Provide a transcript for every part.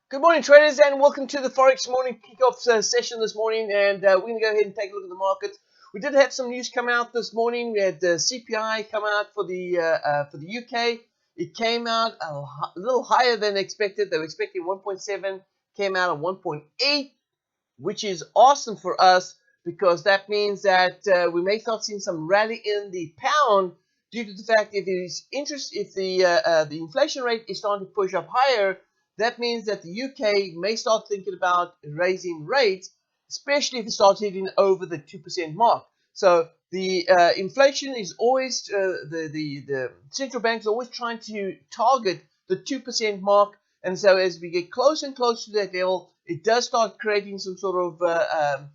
Good morning, traders, and welcome to the Forex morning kickoff session this morning. And we're going to go ahead and take a look at the markets. We did have some news come out this morning. We had the CPI come out for the UK. It came out a little higher than expected. They were expecting 1.7, came out at 1.8, which is awesome for us because that means that we may start seeing some rally in the pound due to the fact if the inflation rate is starting to push up higher. That means that the UK may start thinking about raising rates, especially if it starts hitting over the 2% mark. So the inflation is always the central banks are always trying to target the 2% mark, and so as we get closer and closer to that level, it does start creating some sort of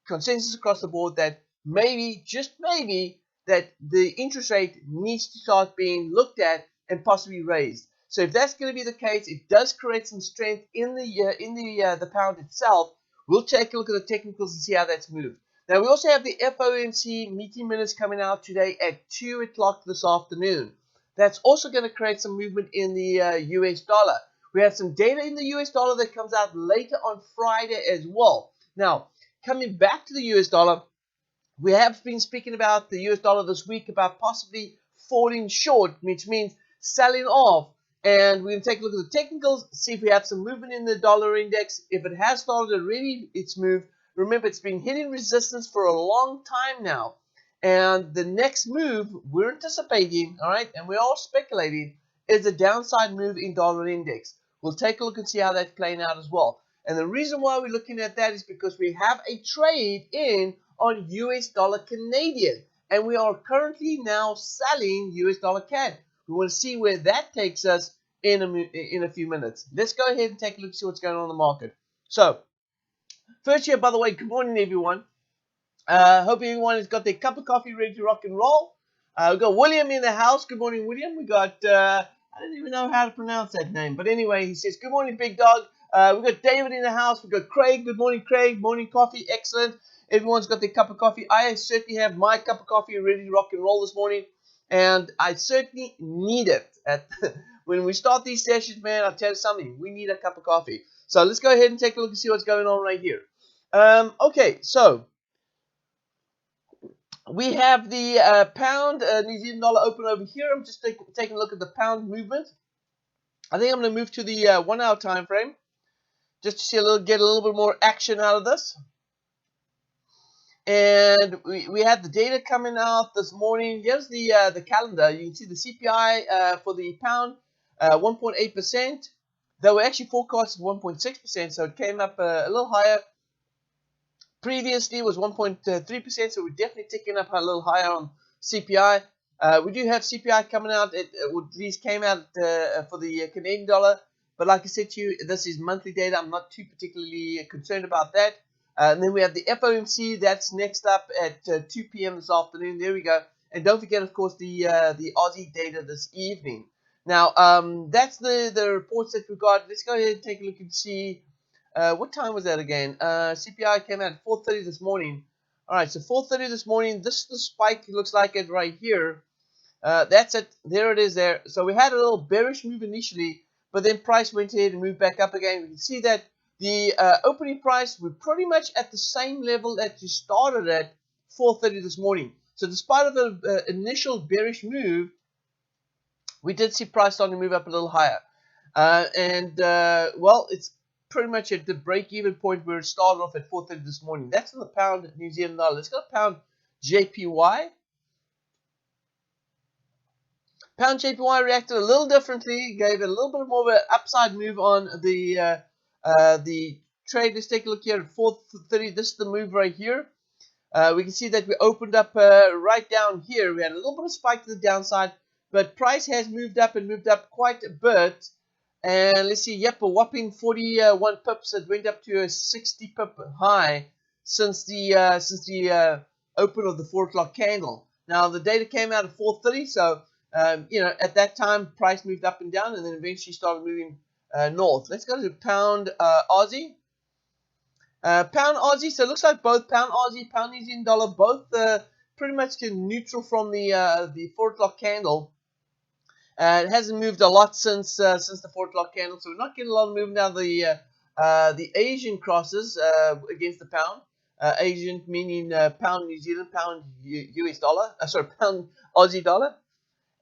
consensus across the board that maybe, just maybe, that the interest rate needs to start being looked at and possibly raised. So if that's going to be the case, it does create some strength in the pound itself. We'll take a look at the technicals and see how that's moved. Now we also have the FOMC meeting minutes coming out today at 2 o'clock this afternoon. That's also going to create some movement in the US dollar. We have some data in the US dollar that comes out later on Friday as well. Now, coming back to the US dollar, we have been speaking about the US dollar this week about possibly falling short, which means selling off. And we're going to take a look at the technicals, see if we have some movement in the dollar index. If it has started already its move, remember it's been hitting resistance for a long time now. And the next move we're anticipating, all right, and we're all speculating, is a downside move in dollar index. We'll take a look and see how that's playing out as well. And the reason why we're looking at that is because we have a trade in on US dollar Canadian. And we are currently now selling US dollar CAD. We want to see where that takes us in a few minutes. Let's go ahead and take a look and see what's going on in the market. So, first here, by the way, good morning, everyone. Hope everyone has got their cup of coffee ready to rock and roll. We've got William in the house. Good morning, William. We got, I don't even know how to pronounce that name. But anyway, he says, good morning, big dog. We've got David in the house. We've got Craig. Good morning, Craig. Morning coffee. Excellent. Everyone's got their cup of coffee. I certainly have my cup of coffee ready to rock and roll this morning. And I certainly need it. When we start these sessions, man, I'll tell you something. We need a cup of coffee. So let's go ahead and take a look and see what's going on right here. Okay, so we have the pound New Zealand dollar open over here. I'm just taking a look at the pound movement. I think I'm going to move to the 1 hour time frame just to see get a little bit more action out of this. And we had the data coming out this morning. Here's the calendar. You can see the CPI for the pound, 1.8%. They were actually forecasted 1.6%, so it came up a little higher. Previously it was 1.3%, so we're definitely ticking up a little higher on CPI. We do have CPI coming out. These came out for the Canadian dollar, but like I said to you, this is monthly data. I'm not too particularly concerned about that. And then we have the FOMC. That's next up at 2 p.m. this afternoon. There we go. And don't forget, of course, the Aussie data this evening. Now, that's the reports that we got. Let's go ahead and take a look and see. What time was that again? CPI came out at 4:30 this morning. All right, so 4:30 this morning. This is the spike. It looks like it right here. That's it. There it is there. So we had a little bearish move initially, but then price went ahead and moved back up again. We can see that the opening price, we're pretty much at the same level that you started at 4:30 this morning. So despite of the initial bearish move, we did see price starting to move up a little higher. Well, it's pretty much at the break-even point where it started off at 4:30 this morning. That's in the pound New Zealand dollar. Let's go to pound JPY. Pound JPY reacted a little differently, gave it a little bit more of an upside move on the trade. Let's take a look here at 4:30. This is the move right here. We can see that we opened up right down here. We had a little bit of spike to the downside, but price has moved up and moved up quite a bit. And let's see, yep, a whopping 41 pips. It went up to a 60 pip high since the open of the 4 o'clock candle. Now the data came out at 4:30, so at that time price moved up and down, and then eventually started moving north. Let's go to pound Aussie. Pound Aussie. So it looks like both pound Aussie, pound New Zealand dollar, both pretty much neutral from the 4 o'clock candle. It hasn't moved a lot since the 4 o'clock candle, so we're not getting a lot of movement out of the Asian crosses against the pound. Asian meaning pound New Zealand, pound US dollar, sorry, pound Aussie dollar.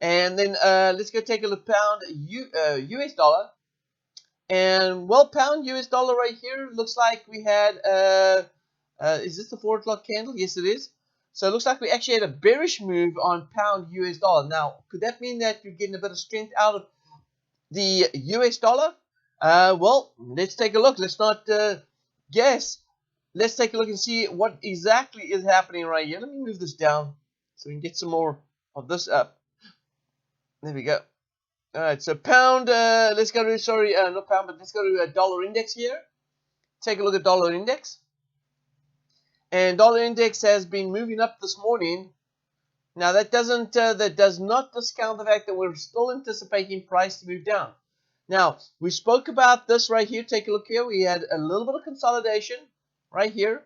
And then let's go take a look pound US dollar. And well, pound US dollar right here looks like we had is this the 4 o'clock candle? Yes, it is. So it looks like we actually had a bearish move on pound US dollar. Now, could that mean that you're getting a bit of strength out of the US dollar? Well, let's take a look. Let's not guess. Let's take a look and see what exactly is happening right here. Let me move this down so we can get some more of this up. There we go. All right, so pound, let's go to, sorry, not pound, but let's go to a dollar index here. Take a look at dollar index. And dollar index has been moving up this morning. Now that does not discount the fact that we're still anticipating price to move down. Now, we spoke about this right here. Take a look here. We had a little bit of consolidation right here.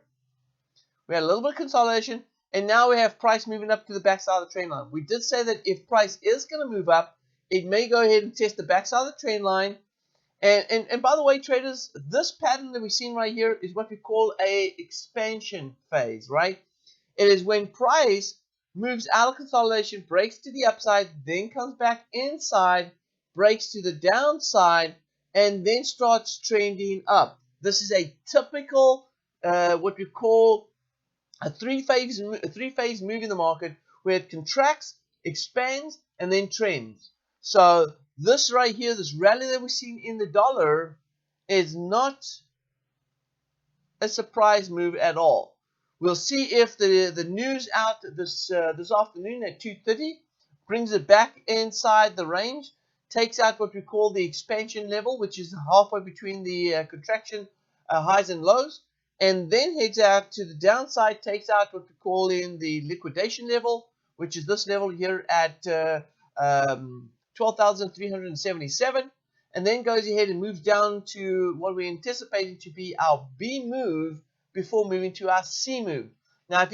We had a little bit of consolidation, and now we have price moving up to the backside of the trend line. We did say that if price is going to move up, it may go ahead and test the backside of the trend line. And by the way, traders, this pattern that we've seen right here is what we call a expansion phase, right? It is when price moves out of consolidation, breaks to the upside, then comes back inside, breaks to the downside, and then starts trending up. This is a typical what we call a three-phase move in the market where it contracts, expands, and then trends. So this right here, this rally that we've seen in the dollar, is not a surprise move at all. We'll see if the news out this afternoon at 2:30 brings it back inside the range, takes out what we call the expansion level, which is halfway between the contraction highs and lows, and then heads out to the downside, takes out what we call in the liquidation level, which is this level here at 12,377, and then goes ahead and moves down to what we're anticipating to be our B move before moving to our C move. Now,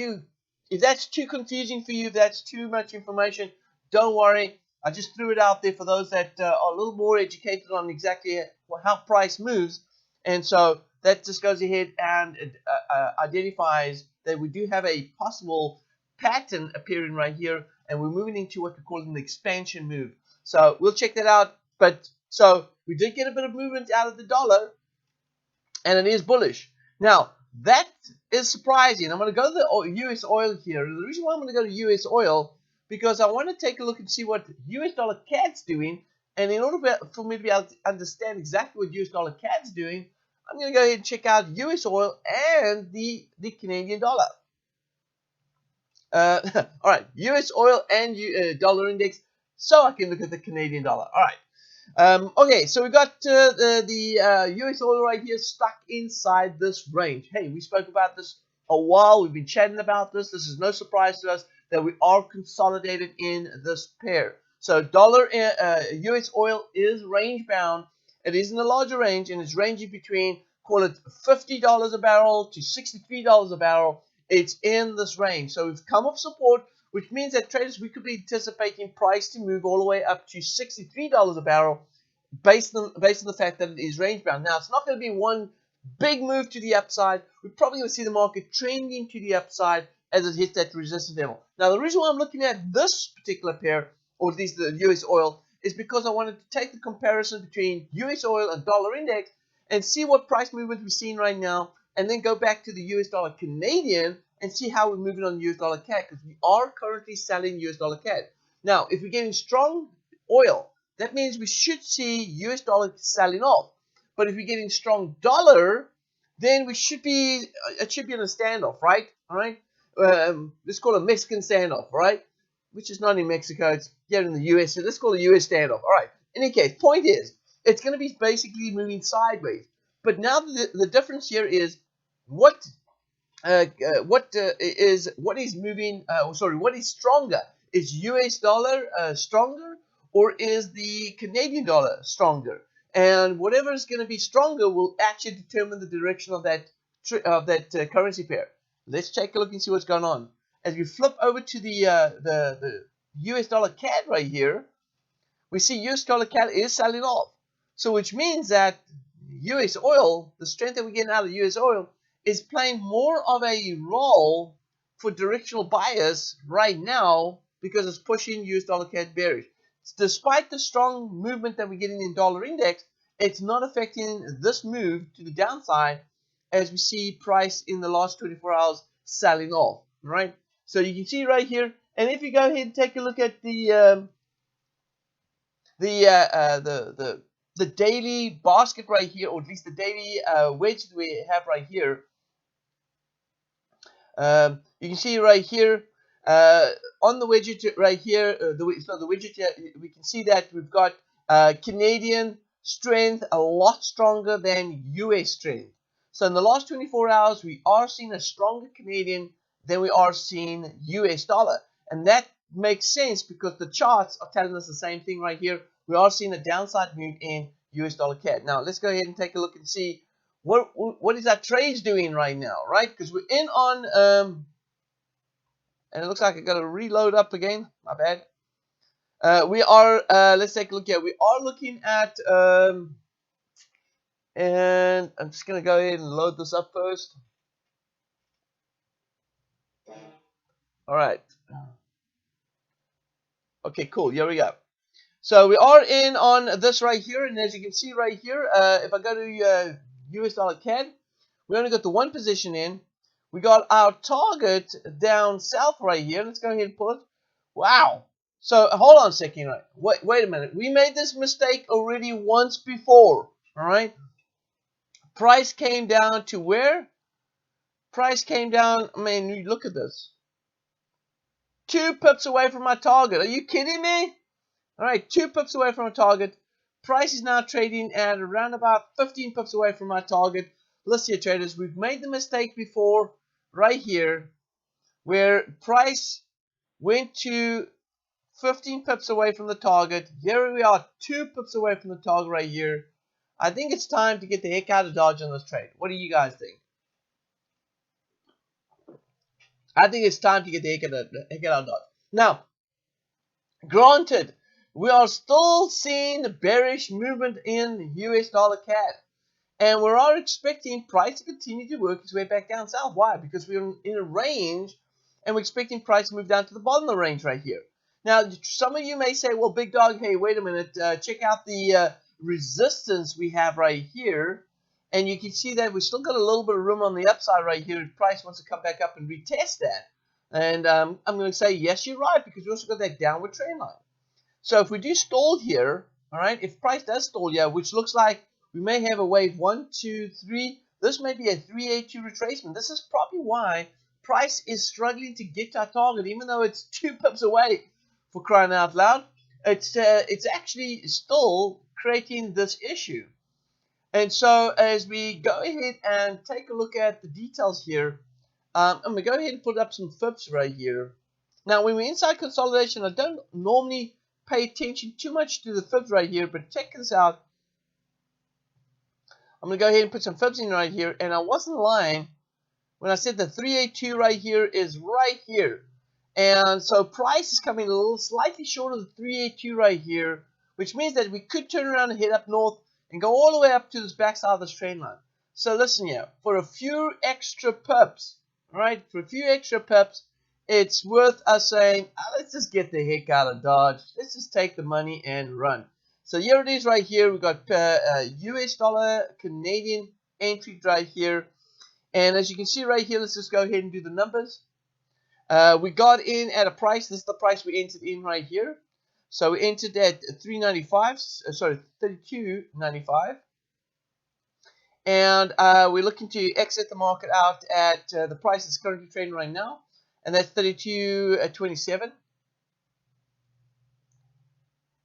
if that's too confusing for you, if that's too much information, don't worry. I just threw it out there for those that are a little more educated on exactly how price moves. And so that just goes ahead and identifies that we do have a possible pattern appearing right here, and we're moving into what we call an expansion move. So we'll check that out. But so we did get a bit of movement out of the dollar, and it is bullish. Now, that is surprising. I'm going to go to the US oil here. The reason why I'm going to go to US oil, because I want to take a look and see what US dollar CAD's doing. And in order for me to be able to understand exactly what US dollar CAD's doing, I'm going to go ahead and check out US oil and the Canadian dollar. All right, US oil and dollar index, so I can look at the Canadian dollar. All right. Okay, so we got the US oil right here stuck inside this range. Hey, we spoke about this a while. We've been chatting about this. This is no surprise to us that we are consolidated in this pair. So US oil is range bound. It is in a larger range, and it's ranging between, call it $50 a barrel to $63 a barrel. It's in this range. So we've come off support, which means that traders, we could be anticipating price to move all the way up to $63 a barrel based on the fact that it is range bound. Now, it's not going to be one big move to the upside. We're probably going to see the market trending to the upside as it hits that resistance level. Now, the reason why I'm looking at this particular pair, or at least the US oil, is because I wanted to take the comparison between US oil and dollar index and see what price movement we're seeing right now, and then go back to the US dollar Canadian and see how we're moving on US dollar CAD, because we are currently selling US dollar CAD. Now, if we're getting strong oil, that means we should see US dollar selling off. But if we're getting strong dollar, then it should be in a standoff, right? All right. Let's call it a Mexican standoff, right? Which is not in Mexico, it's here in the US. So let's call it a US standoff. All right. In any case, point is, it's going to be basically moving sideways. But now the difference here is what is moving? What is stronger? Is US dollar stronger, or is the Canadian dollar stronger? And whatever is going to be stronger will actually determine the direction of that currency pair. Let's take a look and see what's going on. As we flip over to the US dollar CAD right here, we see US dollar CAD is selling off. So which means that US oil, the strength that we're getting out of US oil, is playing more of a role for directional buyers right now because it's pushing US dollar CAD bearish. Despite the strong movement that we're getting in dollar index, it's not affecting this move to the downside as we see price in the last 24 hours selling off, right? So you can see right here, and if you go ahead and take a look at the daily basket right here, or at least the daily wedge that we have right here, you can see right here on the widget right here, the widget, we can see that we've got Canadian strength a lot stronger than US strength. So in the last 24 hours, we are seeing a stronger Canadian than we are seeing US dollar. And that makes sense because the charts are telling us the same thing right here. We are seeing a downside move in US dollar CAD. Now, let's go ahead and take a look and see what is our trades doing right now, right? Because we're in on, and it looks like I got to reload up again. My bad. We are, let's take a look here. We are looking at, and I'm just going to go ahead and load this up first. All right. Okay, cool. Here we go. So we are in on this right here. And as you can see right here, if I go to US dollar CAD, we only got the one position in. We got our target down south right here. Let's go ahead and pull it. Wow. So hold on a second. Right. Wait a minute. We made this mistake already once before. All right. Price came down to where? Price came down. I mean, look at this. 2 pips away from my target. Are you kidding me? All right, 2 pips away from a target. Price is now trading at around about 15 pips away from my target. Listen here, traders, we've made the mistake before right here where price went to 15 pips away from the target. Here we are, 2 pips away from the target right here. I think it's time to get the heck out of Dodge on this trade. What do you guys think? I think it's time to get the heck out of Dodge. Now, granted, we are still seeing the bearish movement in US dollar CAD. And we are expecting price to continue to work its way back down south. Why? Because we're in a range and we're expecting price to move down to the bottom of the range right here. Now, some of you may say, well, big dog, hey, wait a minute. Check out the resistance we have right here. And you can see that we still got a little bit of room on the upside right here. Price wants to come back up and retest that. And I'm going to say, yes, you're right, because we also got that downward trend line. So if we do stall here, all right, if price does stall here, which looks like we may have a wave 1, 2, 3. This may be a 382 retracement. This is probably why price is struggling to get to our target, even though it's 2 pips away, for crying out loud. It's actually still creating this issue. And so as we go ahead and take a look at the details here, I'm going to go ahead and put up some fibs right here. Now, when we're inside consolidation, I don't normally pay attention too much to the fibs right here, but check this out. I'm going to go ahead and put some fibs in right here, and I wasn't lying when I said the 382 right here is right here. And so price is coming a little slightly short of the 382 right here, which means that we could turn around and head up north and go all the way up to this backside of this trend line. So listen here, for a few extra pips, right? For a few extra pips, it's worth us saying, let's just get the heck out of Dodge. Let's just take the money and run. So here it is right here. We've got US dollar Canadian entry right here. And as you can see right here, let's just go ahead and do the numbers. We got in at a price. This is the price we entered in right here. So we entered at 32.95. And we're looking to exit the market out at the price that's currently trading right now. And that's 32.27.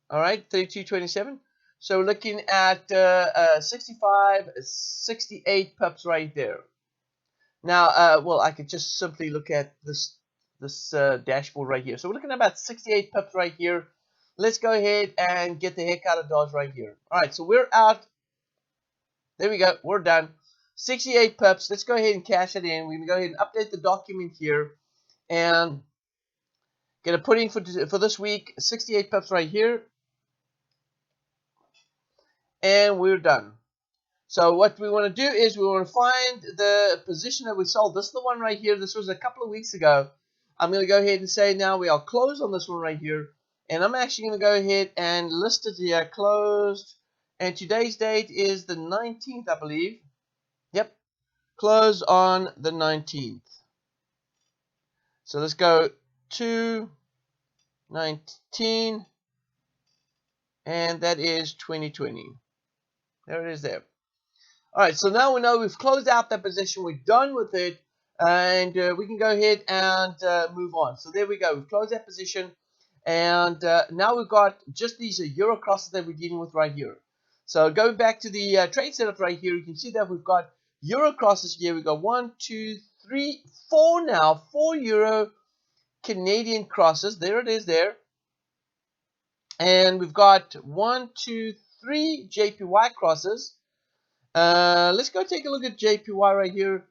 All right, 32.27. So we're looking at 65, 68 pips right there. Now, well, I could just simply look at this dashboard right here. So we're looking at about 68 pips right here. Let's go ahead and get the heck out of Dodge right here. All right, so we're out. There we go. We're done. 68 pips. Let's go ahead and cash it in. We're going to go ahead and update the document here. And going to put in for this week 68 pips right here. and we're done. So what we want to do is we want to find the position that we sold. This is the one right here. This was a couple of weeks ago. I'm going to go ahead and say now we are closed on this one right here. And I'm actually going to go ahead and list it here, closed. And today's date is the 19th, I believe. Yep, close on the 19th. So let's go to 19, and that is 2020. There it is there. All right, so now we know we've closed out that position. We're done with it, and we can go ahead and move on. So there we go. We've closed that position, and now we've got just these euro crosses that we're dealing with right here. So going back to the trade setup right here, you can see that we've got euro crosses here. We've got 1, 2, 3, 4 now. 4 euro Canadian crosses. There it is there. And we've got 1, 2, 3 JPY crosses. Let's go take a look at JPY right here.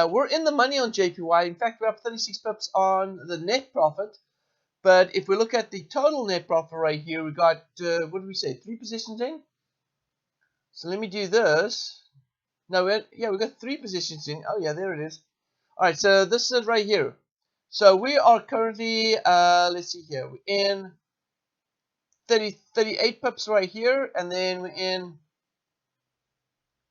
We're in the money on JPY. In fact, we're up 36 pips on the net profit. But if we look at the total net profit right here, we got, what did we say, 3 positions in? So let me do this. No, we got 3 positions in. Oh, yeah, there it is. All right, so this is right here. So we are currently, let's see here, we're in 38 pips right here, and then we're in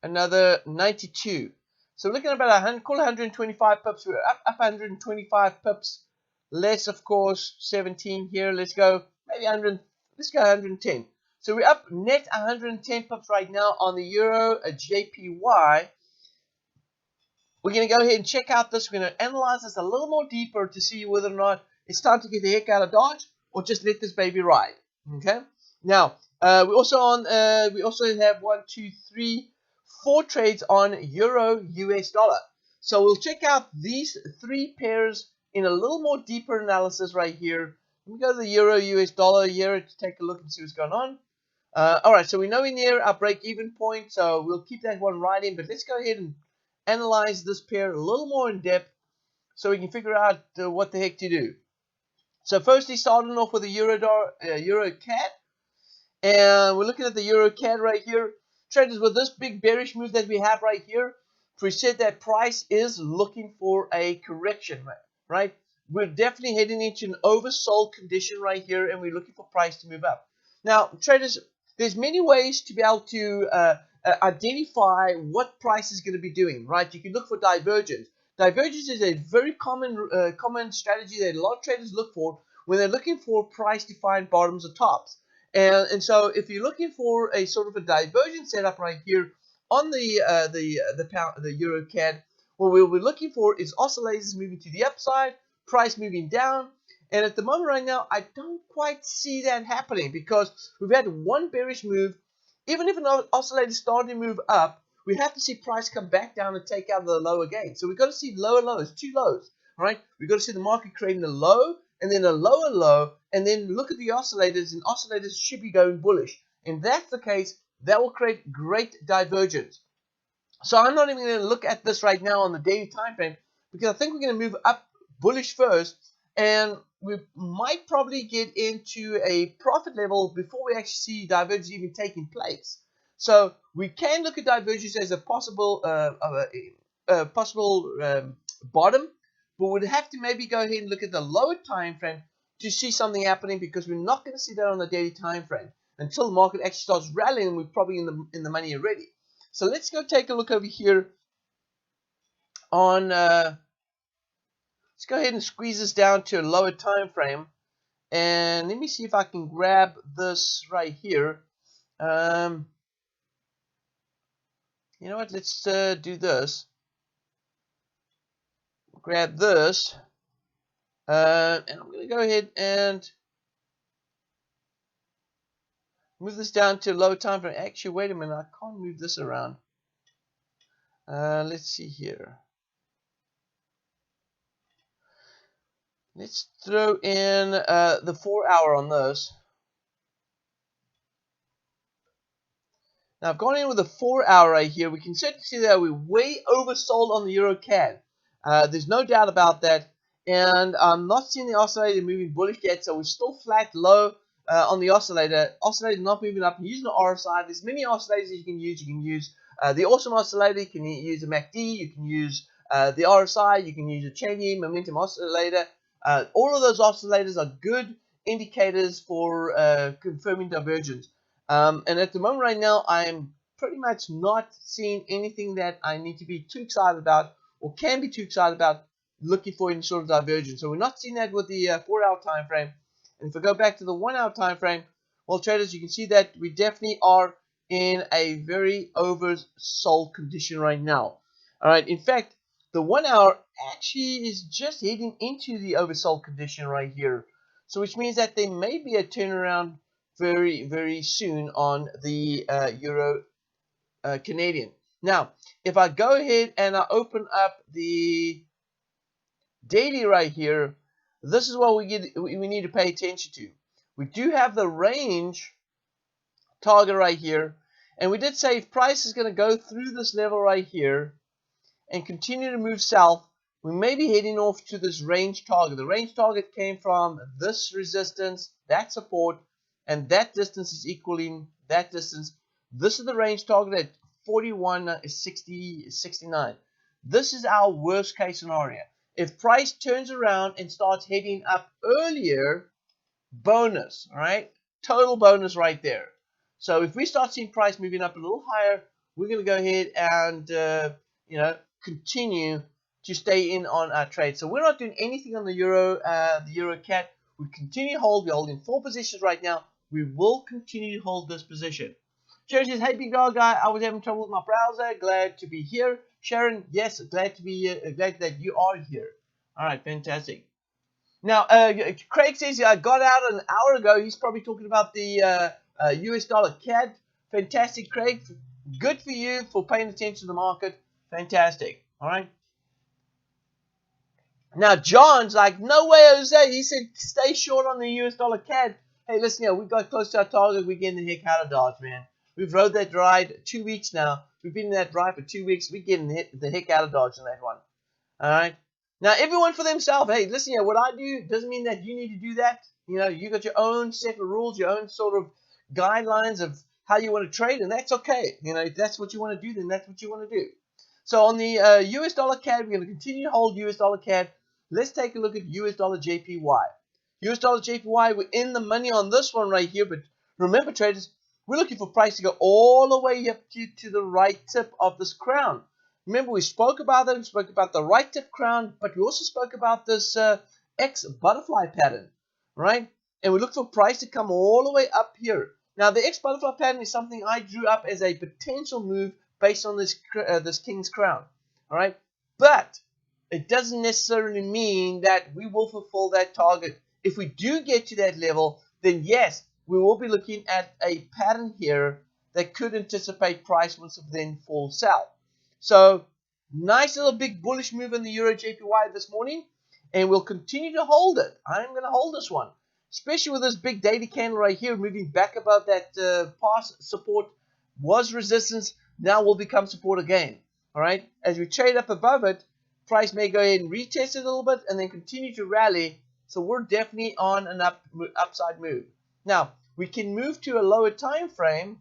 another 92. So we're looking at about 125 pips. We're up 125 pips. Less, of course, 17 here. Let's go maybe 100. Let's go 110. So we're up net 110 pips right now on the euro JPY. We're going to go ahead and check out this. We're going to analyze this a little more deeper to see whether or not it's time to get the heck out of Dodge or just let this baby ride. Okay. Now we also have 1, 2, 3, 4 trades on euro US dollar. So we'll check out these 3 pairs in a little more deeper analysis right here. Let me go to the euro US dollar here to take a look and see what's going on. All right, so we know we're near our break-even point, so we'll keep that one right in. But let's go ahead and analyze this pair a little more in depth so we can figure out what the heck to do. So firstly, starting off with the euro CAD, and we're looking at the euro CAD right here. Traders, with this big bearish move that we have right here, we said that price is looking for a correction, right? We're definitely heading into an oversold condition right here, and we're looking for price to move up. Now, traders, there's many ways to be able to identify what price is going to be doing, right? You can look for divergence. Divergence is a very common strategy that a lot of traders look for when they're looking for price to find bottoms or tops. And so if you're looking for a sort of a divergence setup right here on the euro CAD, what we'll be looking for is oscillators moving to the upside, price moving down. And at the moment right now, I don't quite see that happening because we've had one bearish move. Even if an oscillator is starting to move up, we have to see price come back down and take out the low again. So we've got to see lower lows, 2 lows, right? We've got to see the market creating a low and then a lower low, and then look at the oscillators, and oscillators should be going bullish. And if that's the case, that will create great divergence. So I'm not even going to look at this right now on the daily time frame because I think we're going to move up bullish first, and we might probably get into a profit level before we actually see divergence even taking place. So we can look at divergence as a possible bottom, but we'd have to maybe go ahead and look at the lower time frame to see something happening, because we're not going to see that on the daily time frame until the market actually starts rallying. We're probably in the money already. So let's go take a look over here on. Let's go ahead and squeeze this down to a lower time frame, and let me see if I can grab this right here. You know what? Let's do this. Grab this, and I'm going to go ahead and move this down to a low time frame. Actually, wait a minute. I can't move this around. Let's see here. Let's throw in the 4 hour on this. Now I've gone in with a 4 hour right here. We can certainly see that we're way oversold on the euro CAD. There's no doubt about that. And I'm not seeing the oscillator moving bullish yet, so we're still flat low. on the oscillator. Oscillator not moving up. Using the RSI. There's many oscillators you can use. You can use the awesome oscillator. You can use a MACD. You can use the RSI. You can use a changing momentum oscillator. All of those oscillators are good indicators for confirming divergence. And at the moment right now, I'm pretty much not seeing anything that I need to be too excited about or can be too excited about looking for any sort of divergence. So we're not seeing that with the 4-hour time frame. And if I go back to the 1-hour time frame, well, traders, you can see that we definitely are in a very oversold condition right now. All right. In fact, the 1-hour actually is just heading into the oversold condition right here. So which means that there may be a turnaround very, very soon on the Euro Canadian. Now, if I go ahead and I open up the daily right here, this is what we need to pay attention to. We do have the range target right here, and we did say if price is going to go through this level right here and continue to move south, we may be heading off to this range target. The range target came from this resistance, that support, and that distance is equaling that distance. This is the range target at 41.69. This is our worst case scenario. If price turns around and starts heading up earlier, bonus, all right? Total bonus right there. So if we start seeing price moving up a little higher, we're going to go ahead and continue to stay in on our trade. So we're not doing anything on the Euro CAD. We continue to hold. We're holding 4 positions right now. We will continue to hold this position. Sharon says, hey, big dog guy, I was having trouble with my browser. Glad to be here. Sharon, yes, glad to be glad that you are here. All right, fantastic. Now, Craig says I got out an hour ago. He's probably talking about the US dollar CAD. Fantastic, Craig. Good for you for paying attention to the market. Fantastic. All right. Now, John's like, no way, Jose. He said, stay short on the US dollar CAD. Hey, listen here. We got close to our target. We're getting the heck out of Dodge, man. We've rode that ride 2 weeks now. We've been in that ride for 2 weeks. We're getting the heck out of Dodge in that one. All right. Now, everyone for themselves. Hey, listen here. What I do doesn't mean that you need to do that. You know, you got your own set of rules, your own sort of guidelines of how you want to trade, and that's okay. You know, if that's what you want to do, then that's what you want to do. So on the US dollar CAD, we're going to continue to hold US dollar CAD. Let's take a look at US dollar JPY. US dollar JPY, we're in the money on this one right here, but remember, traders, we're looking for price to go all the way up to the right tip of this crown. Remember, we spoke about that. We spoke about the right tip crown, but we also spoke about this X butterfly pattern, right? And we look for price to come all the way up here. Now, the X butterfly pattern is something I drew up as a potential move based on this king's crown, all right? But it doesn't necessarily mean that we will fulfill that target. If we do get to that level, then yes, we will be looking at a pattern here that could anticipate price once it then falls south. So, nice little big bullish move in the Euro JPY this morning, and we'll continue to hold it. I'm going to hold this one, especially with this big daily candle right here moving back above that past support was resistance, now will become support again. All right, as we trade up above it, price may go ahead and retest it a little bit and then continue to rally. So we're definitely on an upside move. Now, we can move to a lower time frame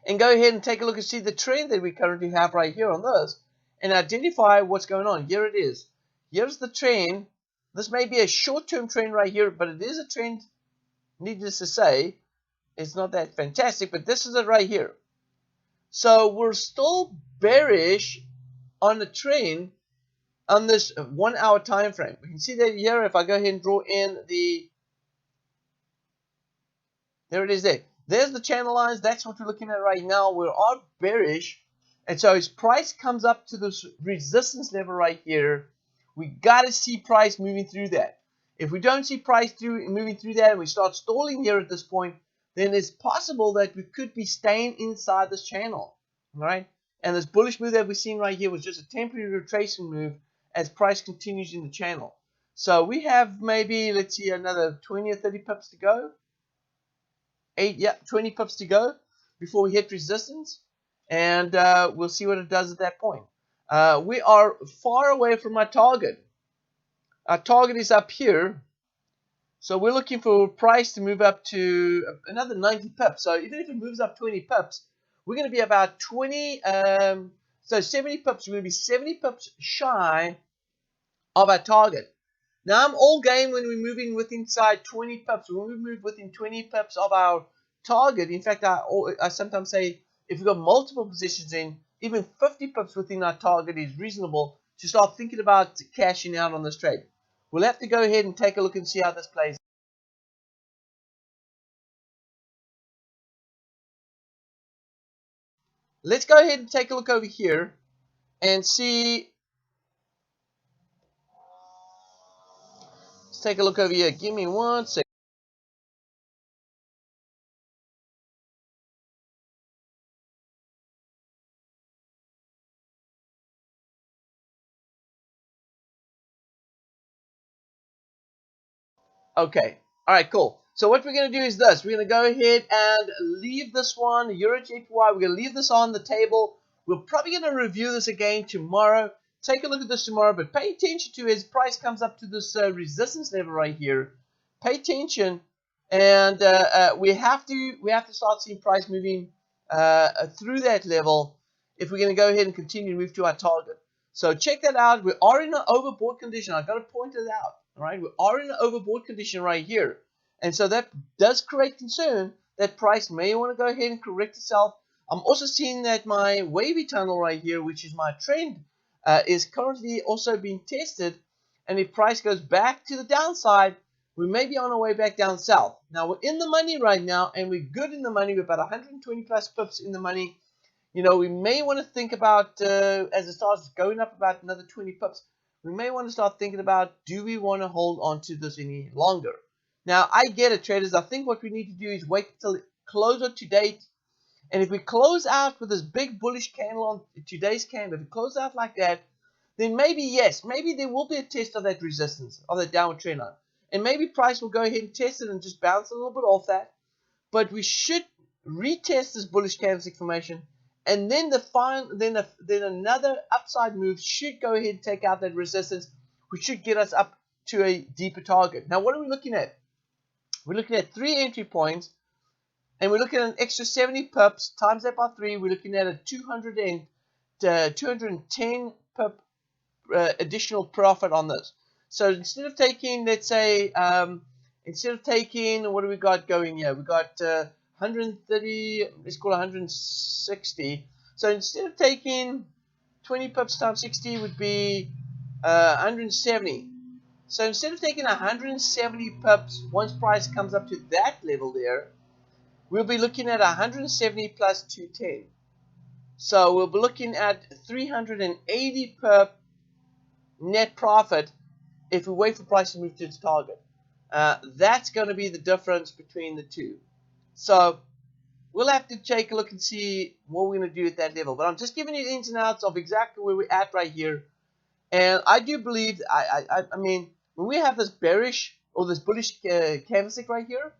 and go ahead and take a look and see the trend that we currently have right here on this and identify what's going on. Here it is. Here's the trend. This may be a short-term trend right here, but it is a trend, needless to say. It's not that fantastic, but this is it right here. So we're still bearish on the trend on this 1 hour time frame. We can see that here if I go ahead and draw in the, there it is there. There's the channel lines. That's what we're looking at right now. We are bearish. And so as price comes up to this resistance level right here, we got to see price moving through that. If we don't see price moving through that and we start stalling here at this point, then it's possible that we could be staying inside this channel. All right? And this bullish move that we've seen right here was just a temporary retracement move as price continues in the channel. So we have maybe, let's see, another 20 or 30 pips to go. 20 pips to go before we hit resistance. And we'll see what it does at that point. We are far away from our target. Our target is up here. So we're looking for price to move up to another 90 pips. So even if it moves up 20 pips, we're going to be about 20, so 70 pips. We're going to be 70 pips shy of our target. Now I'm all game when we move in with inside 20 pips. When we move within 20 pips of our target, in fact, I sometimes say if we've got multiple positions in, even 50 pips within our target is reasonable to start thinking about cashing out on this trade. We'll have to go ahead and take a look and see how this plays. Let's go ahead and take a look over here and see. Let's take a look over here. Give me 1 second. Okay. All right, cool. So what we're going to do is this. We're going to go ahead and leave this one, Euro JPY. We're going to leave this on the table. We're probably going to review this again tomorrow. Take a look at this tomorrow, but pay attention to as price comes up to this resistance level right here. Pay attention, and we have to start seeing price moving through that level if we're going to go ahead and continue to move to our target. So check that out. We are in an overbought condition. I've got to point it out. All right, we are in an overbought condition right here, and so that does create concern that price may want to go ahead and correct itself. I'm also seeing that my wavy tunnel right here, which is my trend, is currently also being tested, and if price goes back to the downside, we may be on our way back down south. Now we're in the money right now, and we're good in the money. We're about 120 plus pips in the money. You know, we may want to think about, as it starts going up about another 20 pips, we may want to start thinking about, do we want to hold on to this any longer? Now, I get it, traders. I think what we need to do is wait until closer to date. And if we close out with this big bullish candle on today's candle, if we close out like that, then maybe, yes, maybe there will be a test of that resistance, of that downward trend line. And maybe price will go ahead and test it and just bounce a little bit off that. But we should retest this bullish candlestick formation, and then then another upside move should go ahead and take out that resistance, which should get us up to a deeper target. Now, what are we looking at? We're looking at 3 entry points, and we're looking at an extra 70 pips times that by 3. We're looking at a 210 pip additional profit on this. So instead of taking, let's say, what do we got going here? We got 130, let's call it 160. So instead of taking 20 pips times 60 would be 170. So instead of taking 170 pips, once price comes up to that level there, we'll be looking at 170 plus 210. So we'll be looking at 380 pip net profit if we wait for price to move to its target. That's going to be the difference between the two. So we'll have to take a look and see what we're going to do at that level. But I'm just giving you the ins and outs of exactly where we're at right here. And I do believe, I mean, when we have this bearish or this bullish candlestick right here,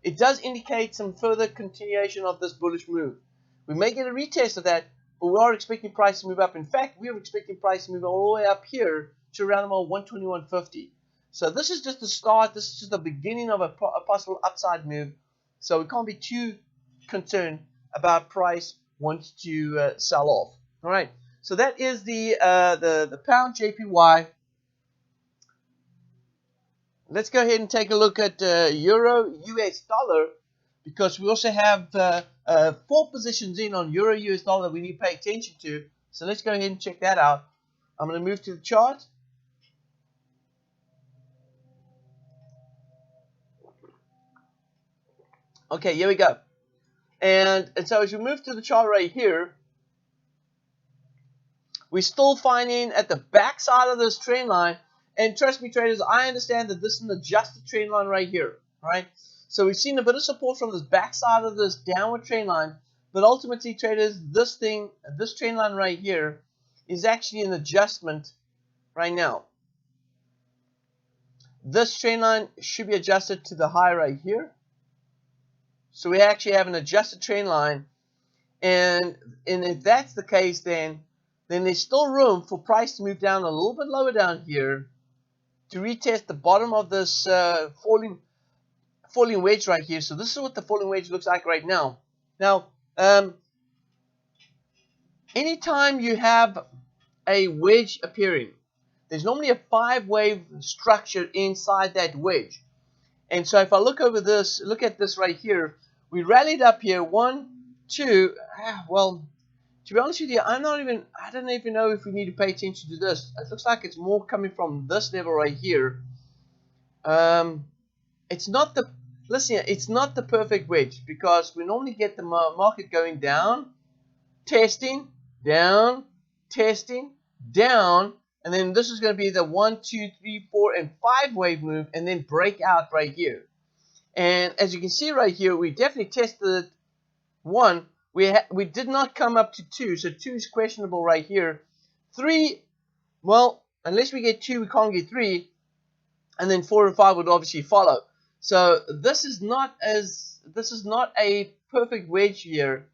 it does indicate some further continuation of this bullish move. We may get a retest of that, but we are expecting price to move up. In fact, we are expecting price to move all the way up here to around about 121.50. So this is just the start. This is just the beginning of a possible upside move. So we can't be too concerned about price wants to sell off. All right. So that is the pound JPY. Let's go ahead and take a look at Euro US dollar, because we also have 4 positions in on Euro US dollar that we need to pay attention to. So let's go ahead and check that out. I'm going to move to the chart. Okay, here we go. And so as we move to the chart right here, we're still finding at the back side of this trend line. And trust me, traders, I understand that this is an adjusted trend line right here. Right? So we've seen a bit of support from this back side of this downward trend line. But ultimately, traders, this trend line right here is actually an adjustment right now. This trend line should be adjusted to the high right here. So we actually have an adjusted trend line. And if that's the case, then there's still room for price to move down a little bit lower down here to retest the bottom of this falling wedge right here. So this is what the falling wedge looks like right now. Now, anytime you have a wedge appearing, there's normally a 5-wave structure inside that wedge. And so if I look over this, look at this right here, we rallied up here, 1, 2, well, to be honest with you, I don't even know if we need to pay attention to this. It looks like it's more coming from this level right here. It's not the, listen here, it's not the perfect wedge, because we normally get the market going down, testing, down, testing, down, and then this is going to be the 1, 2, 3, 4, and 5 wave move, and then break out right here. And as you can see right here, we definitely tested 1. We did not come up to 2, so 2 is questionable right here. 3, well, unless we get 2, we can't get 3, and then 4 and 5 would obviously follow. So this is not a perfect wedge here,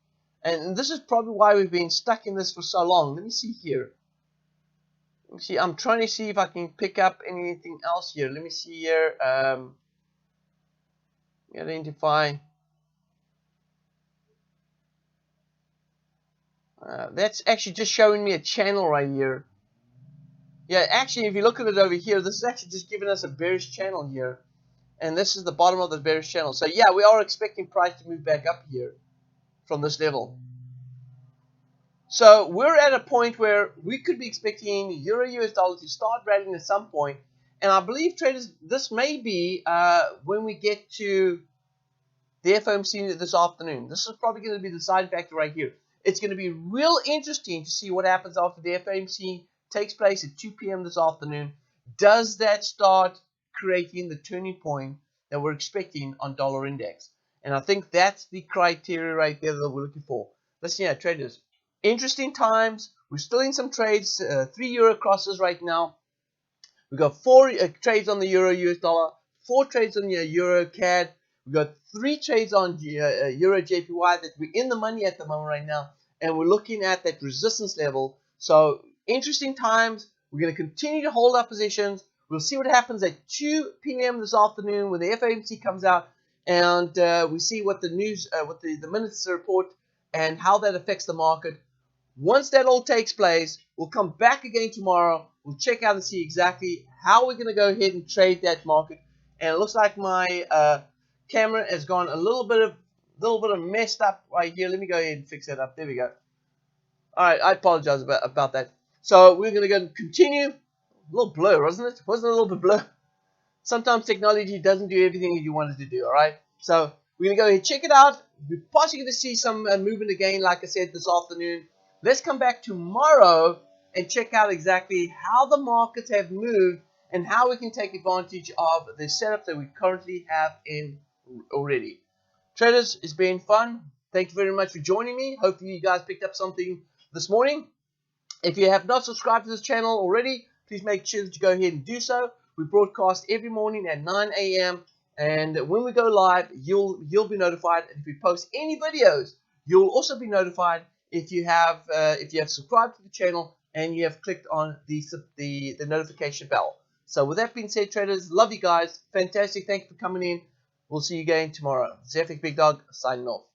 and this is probably why we've been stuck in this for so long. Let me see here. Let me see. I'm trying to see if I can pick up anything else here. Let me see here. Identify. That's actually just showing me a channel right here. Yeah, actually, if you look at it over here, this is actually just giving us a bearish channel here. And this is the bottom of the bearish channel. So, yeah, we are expecting price to move back up here from this level. So, we're at a point where we could be expecting Euro US dollar to start rallying at some point. And I believe, traders, this may be when we get to the FOMC this afternoon. This is probably going to be the deciding factor right here. It's going to be real interesting to see what happens after the FOMC takes place at 2 p.m. this afternoon. Does that start creating the turning point that we're expecting on dollar index? And I think that's the criteria right there that we're looking for. Listen here, traders. Interesting times. We're still in some trades. 3 euro crosses right now. We've got 4 trades on the euro US dollar, 4 trades on the euro CAD. We've got 3 trades on euro JPY that we're in the money at the moment right now. And we're looking at that resistance level. So interesting times. We're going to continue to hold our positions. We'll see what happens at 2 p.m. this afternoon when the FOMC comes out, and we see what the news, what the minutes report, and how that affects the market. Once that all takes place, we'll come back again tomorrow. We'll check out and see exactly how we're going to go ahead and trade that market. And it looks like my camera has gone a little bit of messed up right here. Let me go ahead and fix that up. There we go. All right, I apologize about that. So we're going to go and continue. A little blur, wasn't it? Wasn't it a little bit blur? Sometimes technology doesn't do everything that you want it to do, all right? So we're going to go ahead and check it out. We're possibly going to see some movement again, like I said, this afternoon. Let's come back tomorrow and check out exactly how the markets have moved and how we can take advantage of the setup that we currently have in already. Traders, it's been fun. Thank you very much for joining me. Hopefully you guys picked up something this morning. If you have not subscribed to this channel already, please make sure that you go ahead and do so. We broadcast every morning at 9 a.m. and when we go live, you'll be notified. And if we post any videos, you'll also be notified if you have subscribed to the channel and you have clicked on the notification bell. So with that being said, traders, love you guys. Fantastic. Thank you for coming in. We'll see you again tomorrow. Zephic Big Dog signing off.